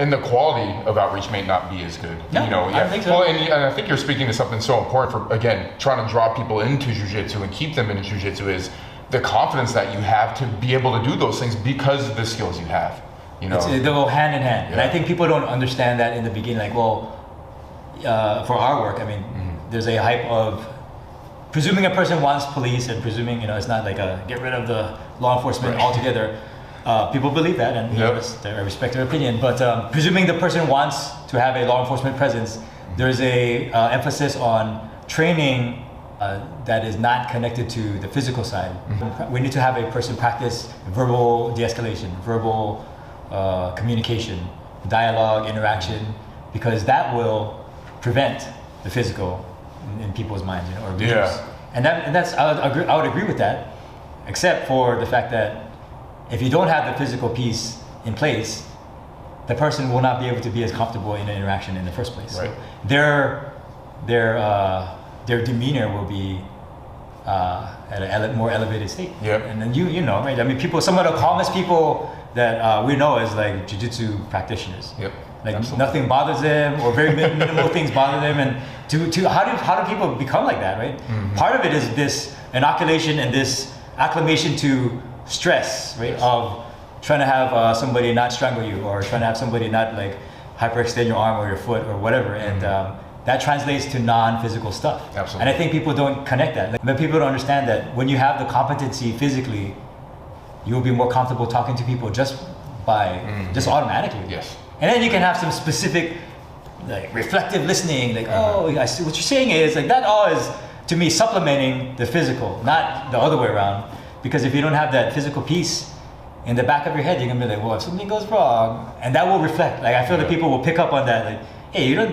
And the quality of outreach may not be as good. No, I don't think so. Well, and I think you're speaking to something so important for, again, trying to draw people into Jiu-Jitsu and keep them in Jiu-Jitsu is the confidence that you have to be able to do those things because of the skills you have. You know, they go hand in hand. Yeah. And I think people don't understand that in the beginning. Like, well, for our work, I mean, there's a hype of presuming a person wants police and presuming, it's not like a get rid of the law enforcement altogether. People believe that, and I respect their opinion. But presuming the person wants to have a law enforcement presence, there's a emphasis on training that is not connected to the physical side. We need to have a person practice verbal de-escalation, verbal communication, dialogue, interaction, because that will prevent the physical in people's minds, or visuals. And that's I would agree with that, except for the fact that if you don't have the physical piece in place, the person will not be able to be as comfortable in an interaction in the first place. Right. So their demeanor will be at a more elevated state. Yep. And then you know, right? I mean, some of the calmest people that we know is like Jiu-Jitsu practitioners. Yep. Like Absolutely. nothing bothers them, or very minimal things bother them. And how do people become like that, right? Part of it is this inoculation and this acclimation to stress, right? Of trying to have somebody not strangle you, or trying to have somebody not like hyperextend your arm or your foot or whatever, and that translates to non-physical stuff. Absolutely. And I think people don't connect that. But people don't understand that when you have the competency physically, you will be more comfortable talking to people just automatically. Yes. And then you can have some specific, like reflective listening, like, oh, I see what you're saying is like that. All is to me supplementing the physical, not the other way around. Because if you don't have that physical piece in the back of your head, you're gonna be like, well, if something goes wrong, and that will reflect. Like I feel that people will pick up on that. Like, hey, you're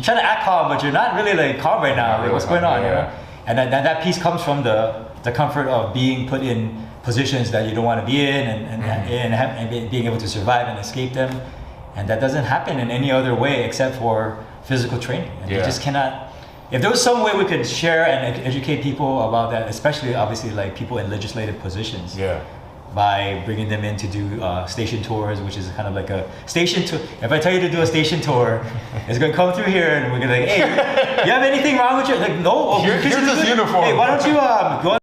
trying to act calm, but you're not really like calm right now. Like, what's going on? You know? And that piece comes from the comfort of being put in positions that you don't want to be in, and being able to survive and escape them. And that doesn't happen in any other way except for physical training. And you just cannot. If there was some way we could share and educate people about that, especially obviously like people in legislative positions, by bringing them in to do station tours, which is kind of like a station tour. If I tell you to do a station tour, it's going to come through here and we're going to like, hey, you have anything wrong with you? Like, no. Here's this uniform. Hey, why don't you go